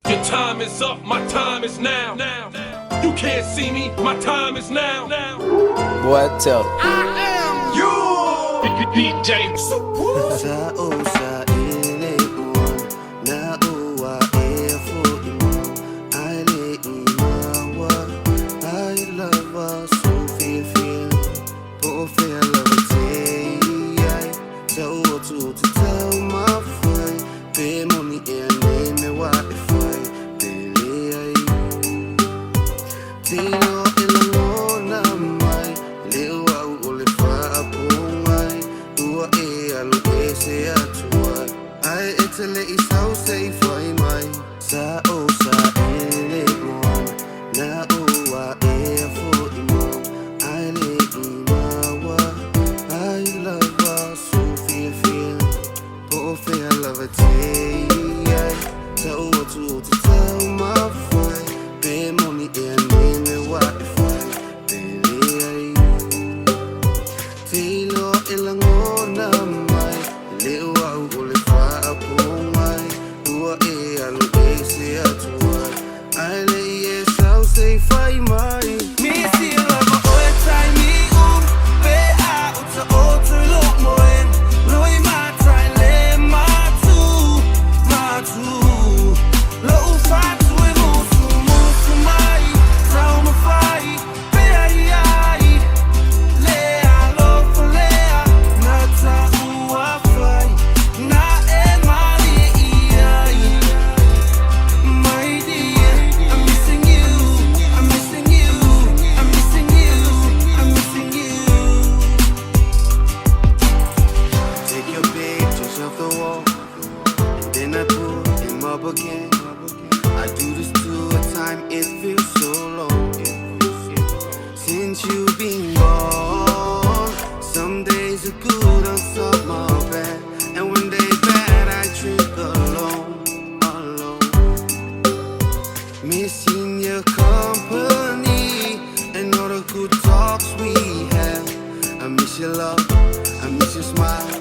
Your time is up, my time is now. You can't see me, my time is now. Boy, tell them. I am you. DJ. Sa iliwan na uwa efoimo aile imawa I love us so feel po feel love tay so to tell my fight be money and name what if I believe Tino ilangona mai lewa ulefa apungay ua alu ese atua ai etele isau sei foi mai sa o sa ele mon na ua e fo imo ai le imawa I love us so feel po feel love it so to tell my fight be money and name what if I believe Tilo ilangona mai lewa ulefa apungay ua alu ese atua ai le esau sei fai mai mi si lava oe tai mi be a uta otro lo moen loi ma tai le ma tu lo fa tu e musu mai trauma fai be ai le a lo le a na ta ua fai na e mali ai my dear I'm missing you I'm missing you I'm missing you I'm missing you Take your pictures off the wall and then I put them up again I do this to a time it feels so long since you've been gone some days are good and some are bad and when they bad I drink alone missing your company and all the good talks we had I miss your love I miss your smile